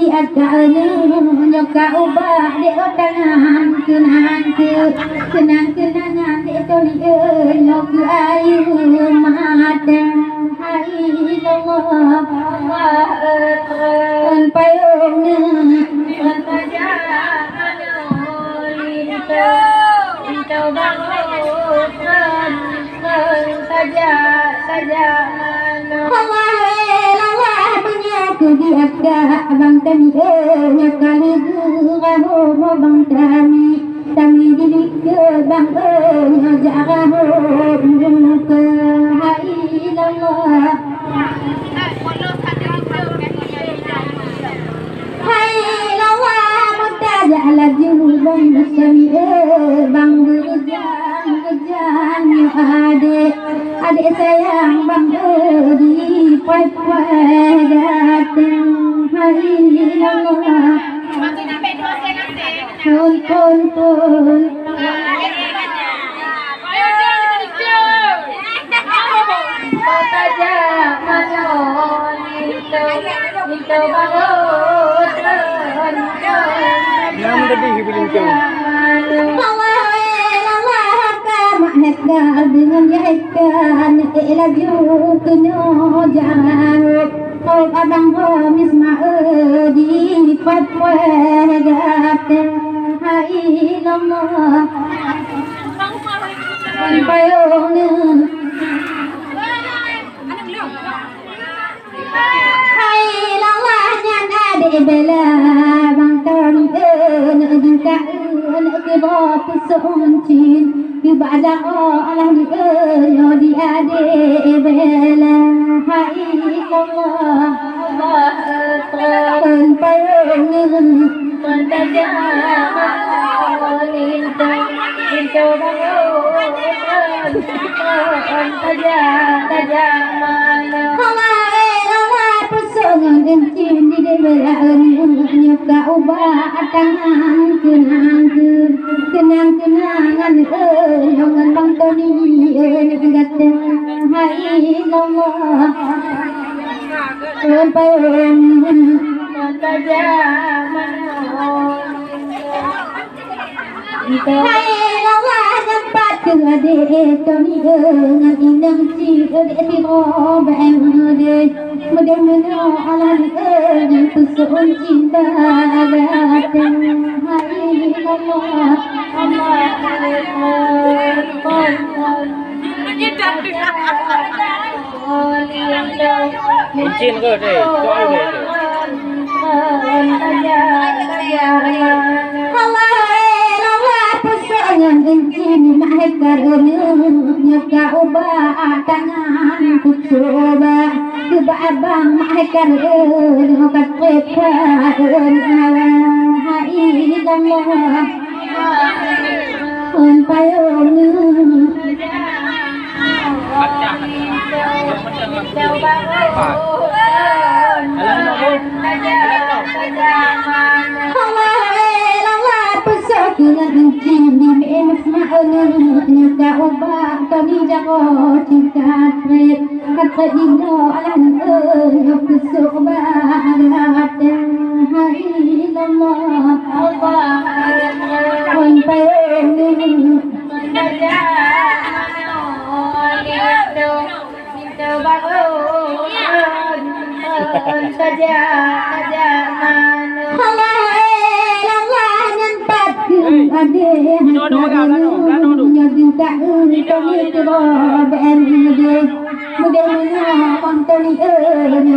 di agaknya nyoka ubah di otangan kenang-kenangan di toli nyoku ayu madang hai Allah en payungnya en pajangan itu bangun saja ku di agak abang kami kali raho bang kami di ke bang jaraho ke hai Allah hai Allah mutaja laju bang kami bang gejang adik sayang bang di pai datang hari Allah pun saja manon itu bangun yang tadi hiburin kau mahka dengan yakan laju kunyo jangan oh abang homis di patwa datang hai Allah payungnya hai Allah nyana de bela bang ton di ka ke bo pusuncin di badan Allah di ade bela hai Allah en payung saja itu bangun saja Allah pusungan encin di debelaan nyuka ubah tangan kenang-kenangan jangan bang Tony gata hai Allah payung saja hai Allah nampak adik Tony dengan indah si adik tiro bang mudah-mudahan Allah pusun cinta datang hai Allah Encin ke deh, soal deh. Allah pusungan encin mahkar nyaka ubah tangan kucoba coba abang mahkar ngokat pekan hai Allah on payung dengan encin di mes ma'ulun nyuka ubah kami jago cinta trip kata indo alan nyuk kusubah datang hai Allah on payung saja itu bangun saja ade nyadin tak toni tiro ben ade mudah-mudahan kontoni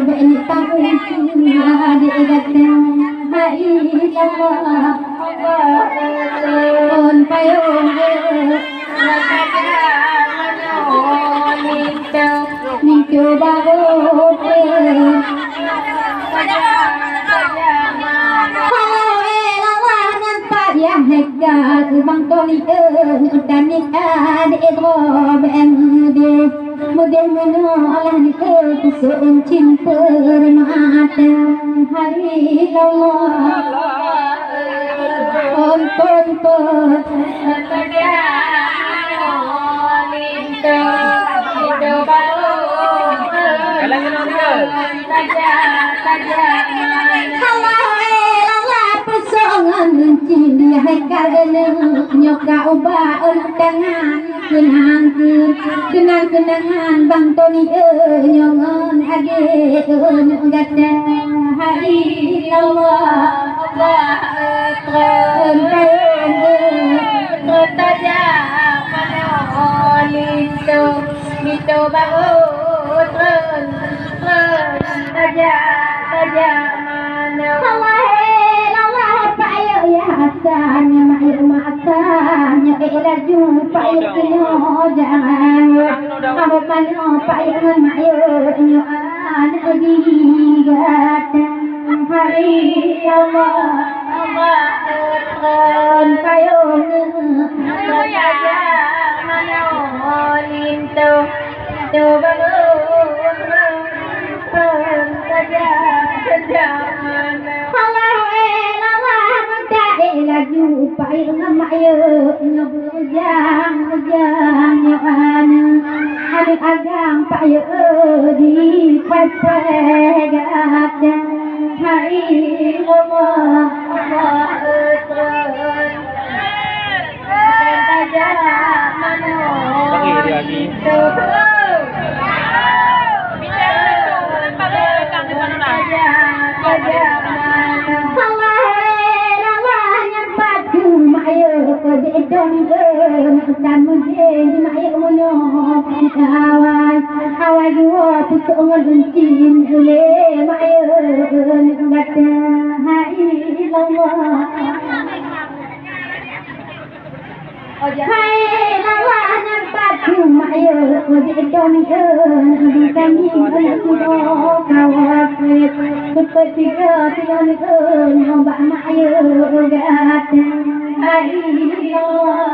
ben tahu ade datang hai Allah on payung Nito bago ya hekar bang Tony dan ade drob md mudah-mudahan Allah pusun cinta permata hai Allah tuntun lintu hidup baru Kalangin orang dia. Pesongan cili hai karena nyoka ubah undangan kenang-kenangan bang Tony nyongon age gada hari Allah tertaja lintu mito baru tertaja mana Hasanya mayu matanya laju payu kino jangan kamu mano payu mayu nyo anak digatang hari Allah payu saja mano lintu tu bangun saja laju payu mayu ngabujang jangan adik agang payu di pepegat hari Allah saja mano Bagi dia lagi. Hawa dua pusongan bencin le mayu ngata hai Allah hai lawa nampak mayu di dong di kami kudo kawat bertiga tiga nyobak mayu gata hai Allah